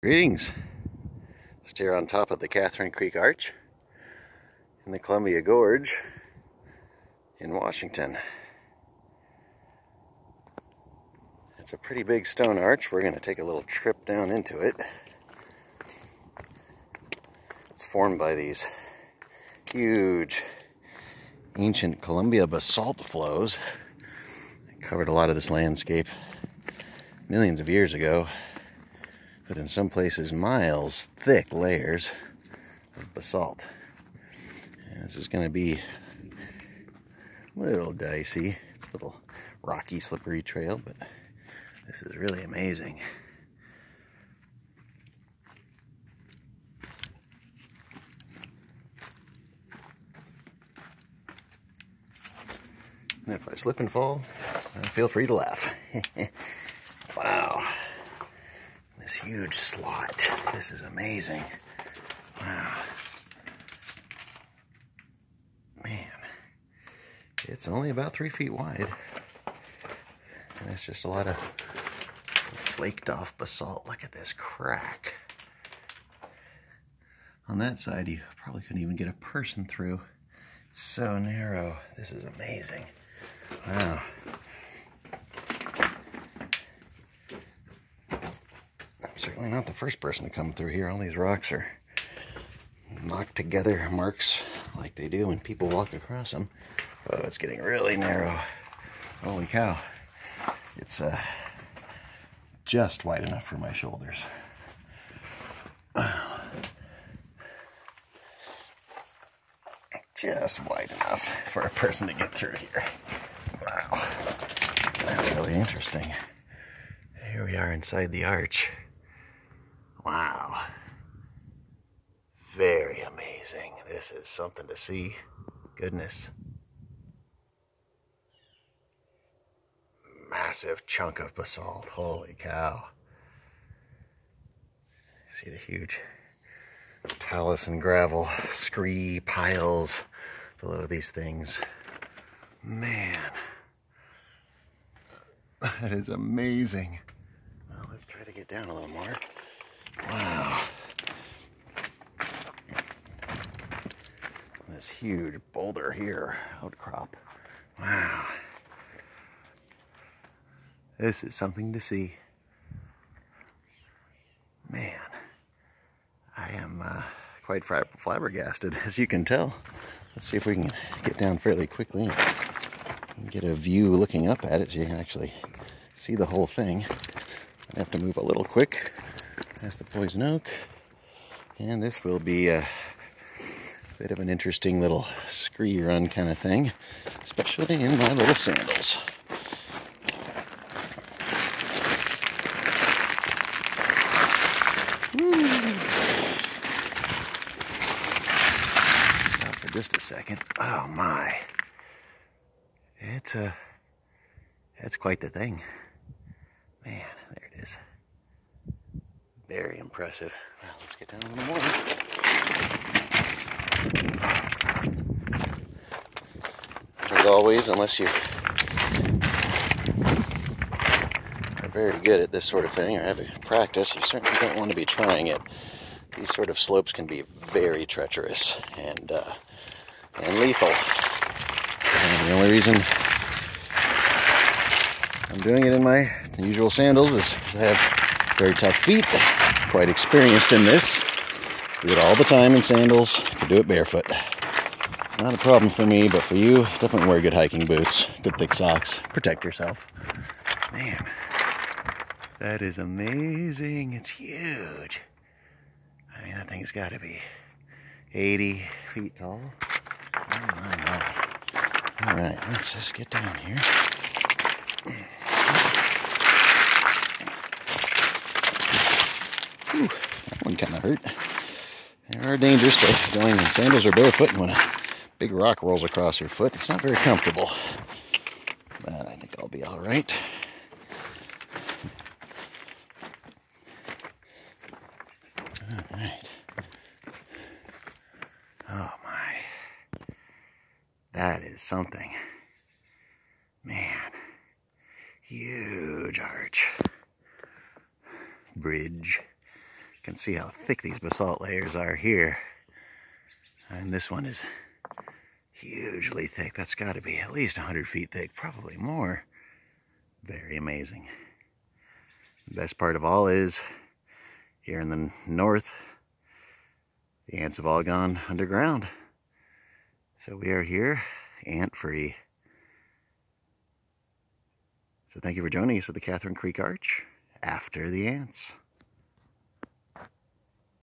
Greetings. Just here on top of the Catherine Creek Arch in the Columbia Gorge in Washington. It's a pretty big stone arch. We're going to take a little trip down into it. It's formed by these huge ancient Columbia basalt flows that covered a lot of this landscape millions of years ago. But in some places, miles thick layers of basalt. And this is going to be a little dicey. It's a little rocky, slippery trail, but this is really amazing. And if I slip and fall, feel free to laugh. Wow. This huge slot. This is amazing. Wow. Man. It's only about 3 feet wide. And it's just a lot of flaked off basalt. Look at this crack. On that side, you probably couldn't even get a person through. It's so narrow. This is amazing. Wow. Certainly not the first person to come through here. All these rocks are knocked together marks like they do when people walk across them. Oh, it's getting really narrow. Holy cow. It's just wide enough for my shoulders. Just wide enough for a person to get through here. Wow. That's really interesting. Here we are inside the arch. Wow. Very amazing. This is something to see. Goodness. Massive chunk of basalt. Holy cow. See the huge talus and gravel scree piles below these things. Man. That is amazing. Well, let's try to get down a little more. Wow. This huge boulder here, outcrop. Wow. This is something to see. Man, I am quite flabbergasted, as you can tell. Let's see if we can get down fairly quickly and get a view looking up at it so you can actually see the whole thing. I have to move a little quick. Past the poison oak, and this will be a bit of an interesting little scree run kind of thing, especially in my little sandals. Stop for just a second. Oh my, it's quite the thing. Man, there it is. Very impressive. Well, let's get down a little more. As always, unless you are very good at this sort of thing or have practice, you certainly don't want to be trying it. These sort of slopes can be very treacherous and lethal. And the only reason I'm doing it in my usual sandals is because I have very tough feet. Quite experienced in this. Do it all the time in sandals. Could do it barefoot. It's not a problem for me, but for you, definitely wear good hiking boots, good thick socks. Protect yourself. Man, that is amazing. It's huge. I mean, that thing's got to be 80 feet tall. Oh my. All right, let's just get down here. Whew, that one kind of hurt. There are dangers to going in sandals or barefoot, and when a big rock rolls across your foot, it's not very comfortable. But I think I'll be all right. All right. Oh my. That is something. Man. Huge arch. Bridge. can see how thick these basalt layers are here. And this one is hugely thick. That's got to be at least 100 feet thick, probably more. Very amazing. The best part of all is, here in the north, the ants have all gone underground. So we are here, ant-free. So thank you for joining us at the Catherine Creek Arch after the ants.